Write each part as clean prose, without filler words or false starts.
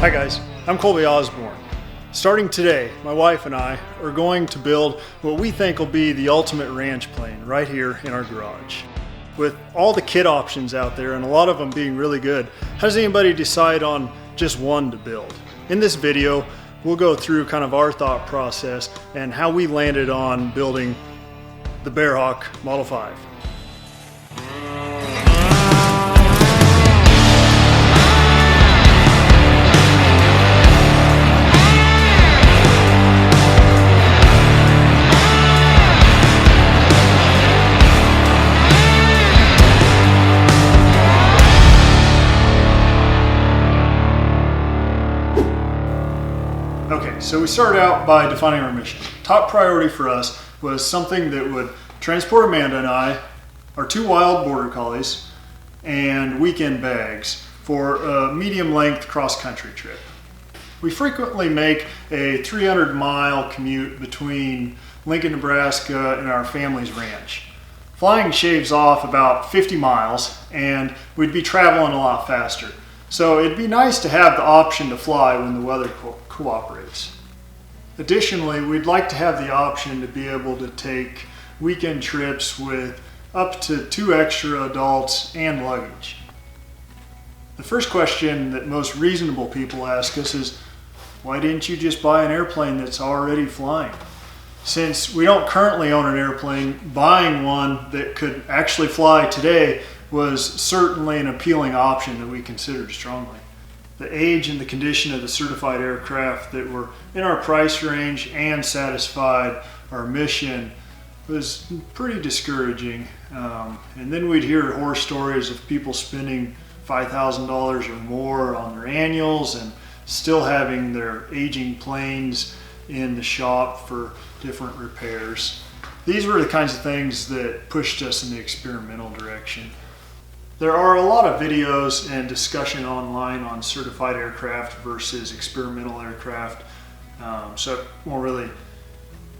Hi guys, I'm Colby Osborne. Starting today, my wife and I are going to build what we think will be the ultimate ranch plane right here in our garage. With all the kit options out there and a lot of them being really good, how does anybody decide on just one to build? In this video, we'll go through kind of our thought process and how we landed on building the Bearhawk Model 5. Okay, so we started out by defining our mission. Top priority for us was something that would transport Amanda and I, our 2 wild border collies, and weekend bags for a medium length cross-country trip. We frequently make a 300-mile commute between Lincoln, Nebraska and our family's ranch. Flying shaves off about 50 miles and we'd be traveling a lot faster. So it'd be nice to have the option to fly when the weather cooperates. Additionally, we'd like to have the option to be able to take weekend trips with up to 2 extra adults and luggage. The first question that most reasonable people ask us is, why didn't you just buy an airplane that's already flying? Since we don't currently own an airplane, buying one that could actually fly today was certainly an appealing option that we considered strongly. The age and the condition of the certified aircraft that were in our price range and satisfied our mission was pretty discouraging. And then we'd hear horror stories of people spending $5,000 or more on their annuals and still having their aging planes in the shop for different repairs. These were the kinds of things that pushed us in the experimental direction. There are a lot of videos and discussion online on certified aircraft versus experimental aircraft, so I won't really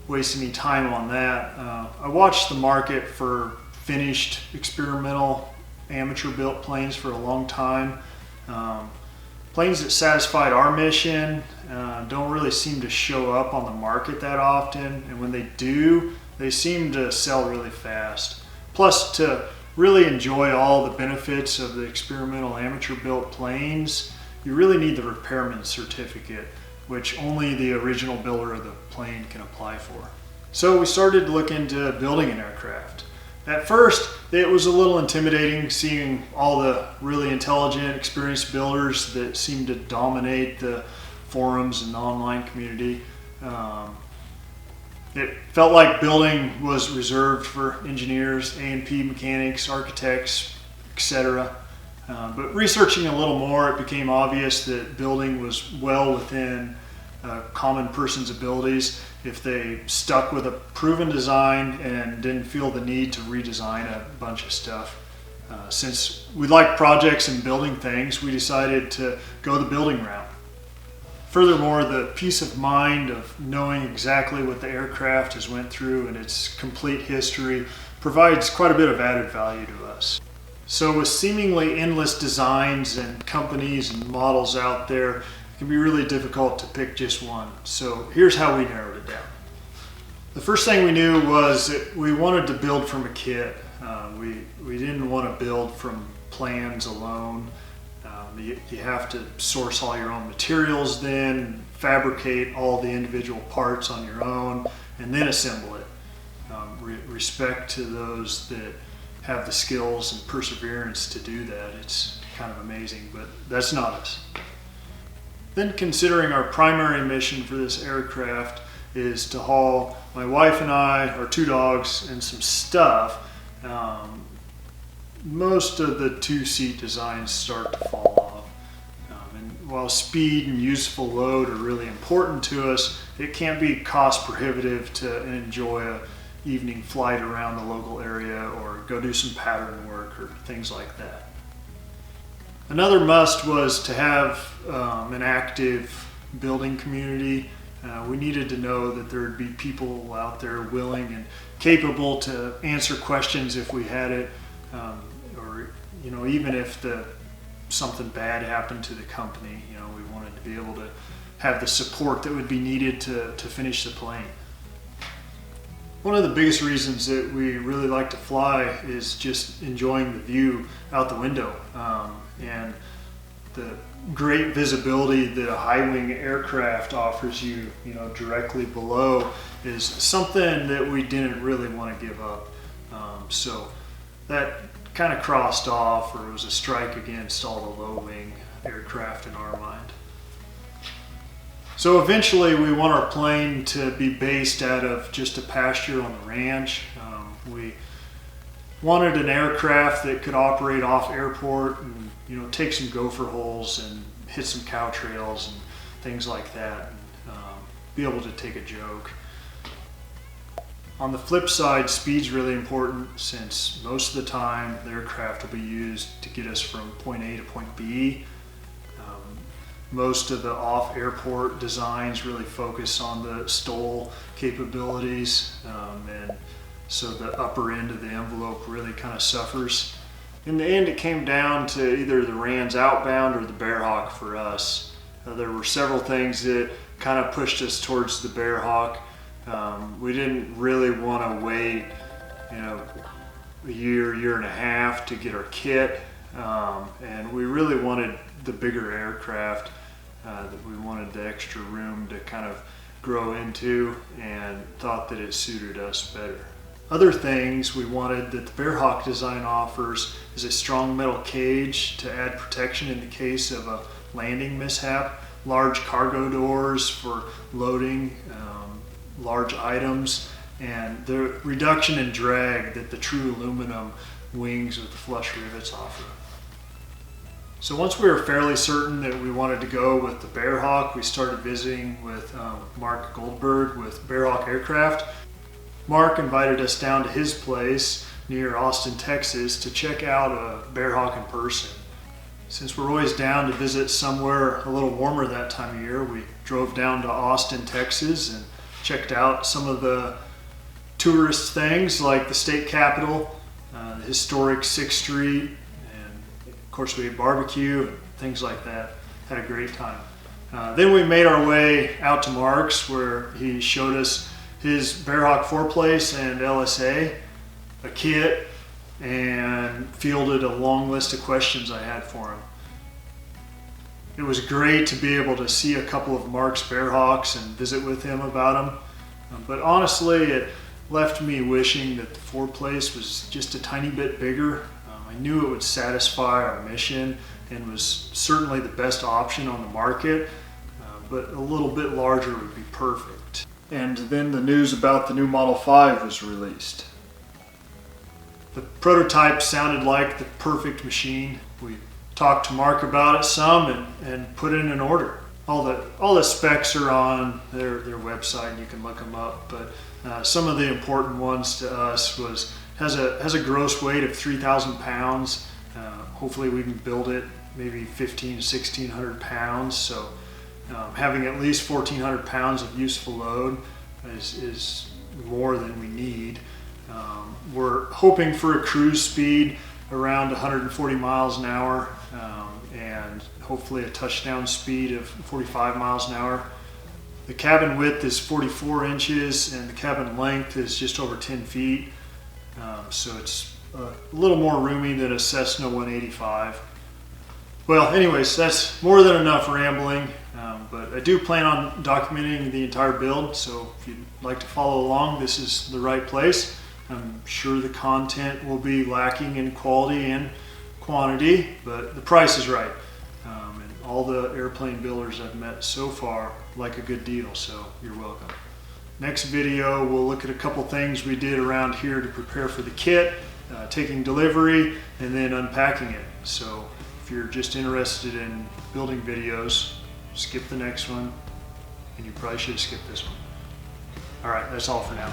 waste any time on that. I watched the market for finished experimental amateur-built planes for a long time. Planes that satisfied our mission don't really seem to show up on the market that often, and when they do, they seem to sell really fast. Plus, to really enjoy all the benefits of the experimental amateur built planes, you really need the repairman certificate, which only the original builder of the plane can apply for. So we started to look into building an aircraft. At first, it was a little intimidating seeing all the really intelligent, experienced builders that seemed to dominate the forums and the online community. It felt like building was reserved for engineers, A&P mechanics, architects, etc. But researching a little more, it became obvious that building was well within a common person's abilities if they stuck with a proven design and didn't feel the need to redesign a bunch of stuff. Since we like projects and building things, we decided to go the building route. Furthermore, the peace of mind of knowing exactly what the aircraft has went through and its complete history provides quite a bit of added value to us. So with seemingly endless designs and companies and models out there, it can be really difficult to pick just one. So here's how we narrowed it down. The first thing we knew was that we wanted to build from a kit. We didn't want to build from plans alone. You have to source all your own materials then, fabricate all the individual parts on your own, and then assemble it. Respect to those that have the skills and perseverance to do that. It's kind of amazing, but that's not us. Then, considering our primary mission for this aircraft is to haul my wife and I, our 2 dogs, and some stuff, most of the 2-seat designs start to fall off. And while speed and useful load are really important to us, it can't be cost prohibitive to enjoy an evening flight around the local area or go do some pattern work or things like that. Another must was to have an active building community. We needed to know that there would be people out there willing and capable to answer questions if we had it, or even if something bad happened to the company, we wanted and be able to have the support that would be needed to finish the plane. One of the biggest reasons that we really like to fly is just enjoying the view out the window, and the great visibility that a high-wing aircraft offers you, directly below, is something that we didn't really want to give up. So that kind of crossed off, or it was a strike against all the low-wing aircraft in our mind. So eventually we want our plane to be based out of just a pasture on the ranch. We wanted an aircraft that could operate off airport and take some gopher holes and hit some cow trails and things like that, and be able to take a joke. On the flip side, speed's really important, since most of the time the aircraft will be used to get us from point A to point B. Most of the off-airport designs really focus on the STOL capabilities, and so the upper end of the envelope really kind of suffers. In the end, it came down to either the Rand's Outbound or the Bearhawk for us. There were several things that kind of pushed us towards the Bearhawk. We didn't really want to wait, a year and a half to get our kit, and we really wanted the bigger aircraft, that we wanted the extra room to kind of grow into, and thought that it suited us better. Other things we wanted that the Bearhawk design offers is a strong metal cage to add protection in the case of a landing mishap, large cargo doors for loading large items, and the reduction in drag that the true aluminum wings with the flush rivets offer. So once we were fairly certain that we wanted to go with the Bearhawk, we started visiting with Mark Goldberg with Bearhawk Aircraft. Mark invited us down to his place near Austin, Texas to check out a Bearhawk in person. Since we're always down to visit somewhere a little warmer that time of year, we drove down to Austin, Texas, and checked out some of the tourist things like the state capitol, the historic 6th Street, and of course we ate barbecue and things like that. Had a great time. Then we made our way out to Mark's, where he showed us his Bearhawk 4-place and LSA, a kit, and fielded a long list of questions I had for him. It was great to be able to see a couple of Mark's Bearhawks and visit with him about them. But honestly, it left me wishing that the 4-place was just a tiny bit bigger. I knew it would satisfy our mission and was certainly the best option on the market, but a little bit larger would be perfect. And then the news about the new Model 5 was released. The prototype sounded like the perfect machine. We talked to Mark about it some and put in an order. All the specs are on their website, and you can look them up. But some of the important ones to us was has a gross weight of 3,000 pounds. Hopefully we can build it maybe 1,500 to 1,600 pounds. So having at least 1,400 pounds of useful load is more than we need. We're hoping for a cruise speed around 140 miles an hour, and hopefully a touchdown speed of 45 miles an hour. The cabin width is 44 inches and the cabin length is just over 10 feet. So it's a little more roomy than a Cessna 185. Well, anyways, that's more than enough rambling, but I do plan on documenting the entire build, so if you'd like to follow along, this is the right place. I'm sure the content will be lacking in quality and quantity, but the price is right. And all the airplane builders I've met so far like a good deal, so you're welcome. Next video, we'll look at a couple things we did around here to prepare for the kit, taking delivery, and then unpacking it. So if you're just interested in building videos, skip the next one, and you probably should skip this one. All right, that's all for now.